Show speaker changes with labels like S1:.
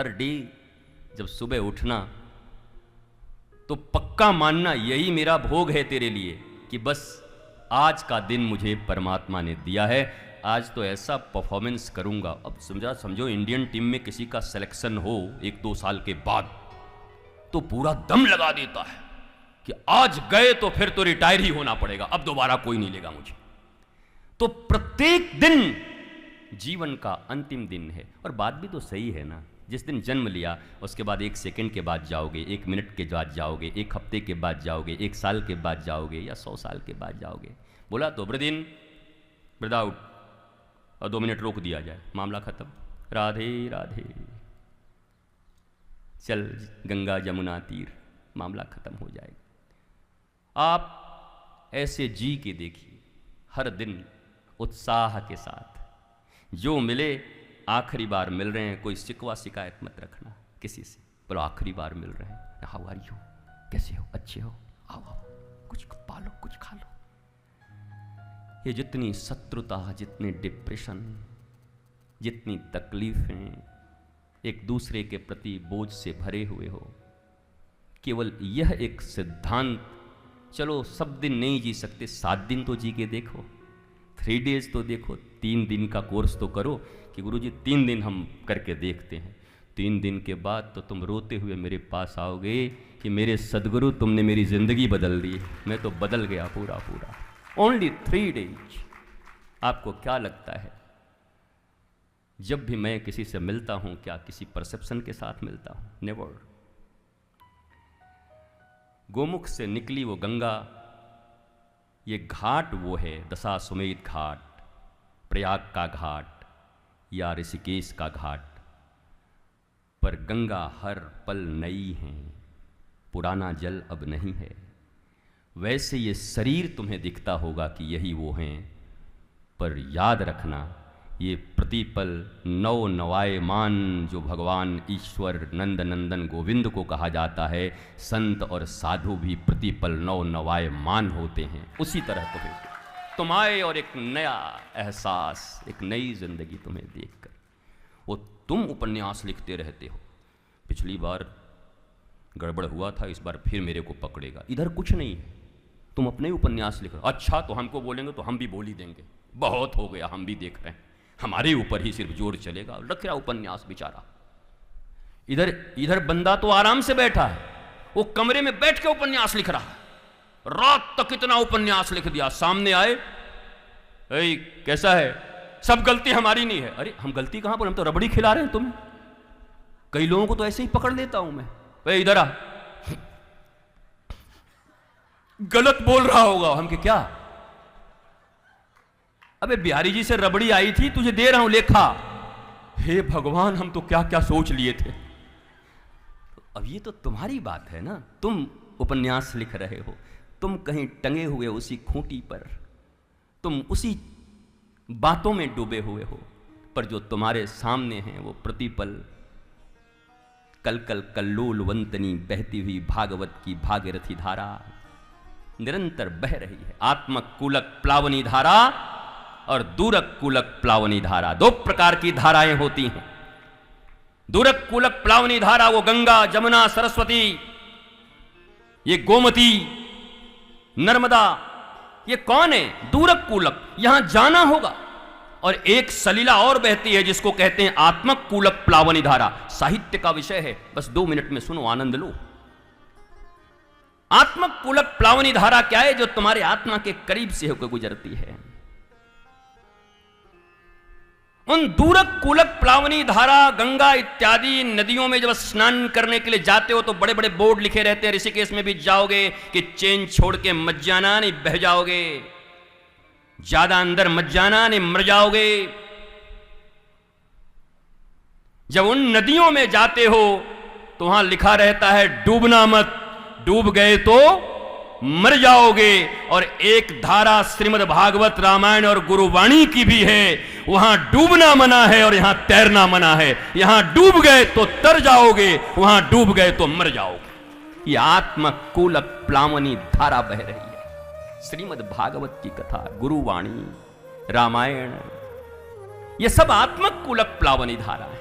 S1: हर day जब सुबह उठना तो पक्का मानना यही मेरा भोग है तेरे लिए कि बस आज का दिन मुझे परमात्मा ने दिया है, आज तो ऐसा परफॉर्मेंस करूंगा। अब समझो इंडियन टीम में किसी का सिलेक्शन हो 1-2 साल के बाद तो पूरा दम लगा देता है कि आज गए तो फिर तो रिटायर ही होना पड़ेगा, अब दोबारा कोई नहीं लेगा मुझे। तो प्रत्येक दिन जीवन का अंतिम दिन है। और बात भी तो सही है ना, जिस दिन जन्म लिया उसके बाद 1 सेकंड के बाद जाओगे, 1 मिनट के बाद जाओगे, 1 हफ्ते के बाद जाओगे, 1 साल के बाद जाओगे या 100 साल के बाद जाओगे। बोला तो ब्रीथ इन ब्रीथ आउट और 2 मिनट रोक दिया जाए, मामला खत्म। राधे राधे, चल गंगा जमुना तीर, मामला खत्म हो जाएगा। आप ऐसे जी के देखिए हर दिन उत्साह के साथ, जो मिले आखिरी बार मिल रहे हैं, कोई शिकवा शिकायत मत रखना किसी से। बोलो आखिरी बार मिल रहे हैं, हाउ आर यू, कैसे हो, अच्छे हो, आओ आओ कुछ पालो कुछ खा लो। ये जितनी शत्रुता, जितने डिप्रेशन, जितनी तकलीफें एक दूसरे के प्रति बोझ से भरे हुए हो, केवल यह एक सिद्धांत, चलो सब दिन नहीं जी सकते, 7 दिन तो जी के देखो, 3 डेज तो देखो, 3 दिन का कोर्स तो करो कि गुरुजी 3 दिन हम करके देखते हैं। 3 दिन के बाद तो तुम रोते हुए मेरे पास आओगे कि मेरे सदगुरु तुमने मेरी जिंदगी बदल दी, मैं तो बदल गया पूरा पूरा। Only 3 days. आपको क्या लगता है जब भी मैं किसी से मिलता हूं, क्या किसी परसेप्शन के साथ मिलता हूं? नेवर। गोमुख से निकली वो गंगा, ये घाट वो है दशाश्वमेध घाट, प्रयाग का घाट या ऋषिकेश का घाट, पर गंगा हर पल नई है, पुराना जल अब नहीं है। वैसे ये शरीर तुम्हें दिखता होगा कि यही वो हैं, पर याद रखना ये प्रतिपल नव नवायमान जो भगवान ईश्वर नंद नंदन गोविंद को कहा जाता है, संत और साधु भी प्रतिपल नव नवायमान होते हैं। उसी तरह तुम आए और एक नया एहसास, एक नई जिंदगी तुम्हें देखकर, वो तुम उपन्यास लिखते रहते हो, पिछली बार गड़बड़ हुआ था, इस बार फिर मेरे को पकड़ेगा, इधर कुछ नहीं है, तुम अपने ही उपन्यास लिख रहे हो। अच्छा तो हमको बोलेंगे तो हम भी बोल ही देंगे, बहुत हो गया, हम भी देख रहे हैं, हमारे ऊपर ही सिर्फ जोर चलेगा। रख रहा उपन्यास बेचारा, इधर बंदा तो आराम से बैठा है, वो कमरे में बैठ के उपन्यास लिख रहा है, रात तक इतना उपन्यास लिख दिया, सामने आए, कैसा है, सब गलती हमारी नहीं है। अरे हम गलती कहां पर, हम तो रबड़ी खिला रहे हैं तुम्हें। कई लोगों को तो ऐसे ही पकड़ लेता हूं मैं, इधर आ, गलत बोल रहा होगा, हम के क्या, अबे बिहारी जी से रबड़ी आई थी, तुझे दे रहा हूं लेखा। हे भगवान, हम तो क्या क्या सोच लिए थे। तो अब ये तो तुम्हारी बात है ना, तुम उपन्यास लिख रहे हो, तुम कहीं टंगे हुए उसी खूंटी पर, तुम उसी बातों में डूबे हुए हो, पर जो तुम्हारे सामने हैं वो प्रतिपल कल कल कल्लोल वंतनी बहती हुई भागवत की भागीरथी धारा निरंतर बह रही है। आत्मक कूलक प्लावनी धारा और दूरक कूलक प्लावनी धारा, 2 प्रकार की धाराएं होती हैं। दूरक कूलक प्लावनी धारा वो गंगा जमुना सरस्वती, ये गोमती नर्मदा, ये कौन है? दूरक कूलक, यहां जाना होगा। और एक सलीला और बहती है जिसको कहते हैं आत्मक कूलक प्लावनी धारा, साहित्य का विषय है, बस 2 मिनट में सुनो, आनंद लो। आत्मक कूलक प्लावनी धारा क्या है? जो तुम्हारे आत्मा के करीब से होकर गुजरती है। उन दूरक कूलक प्लावनी धारा गंगा इत्यादि नदियों में जब स्नान करने के लिए जाते हो तो बड़े बड़े बोर्ड लिखे रहते हैं, ऋषिकेश में भी जाओगे कि चेन छोड़ के मत जाना, नहीं बह जाओगे, ज्यादा अंदर मत जाना, नहीं मर जाओगे। जब उन नदियों में जाते हो तो वहां लिखा रहता है डूबना मत, डूब गए तो मर जाओगे। और एक धारा श्रीमद् भागवत रामायण और गुरुवाणी की भी है, वहां डूबना मना है और यहां तैरना मना है। यहां डूब गए तो तर जाओगे, वहां डूब गए तो मर जाओगे। ये आत्मक कूलक प्लावनी धारा बह रही है। श्रीमद् भागवत की कथा, गुरुवाणी, रामायण, ये सब आत्मक कूलक प्लावनी धारा है।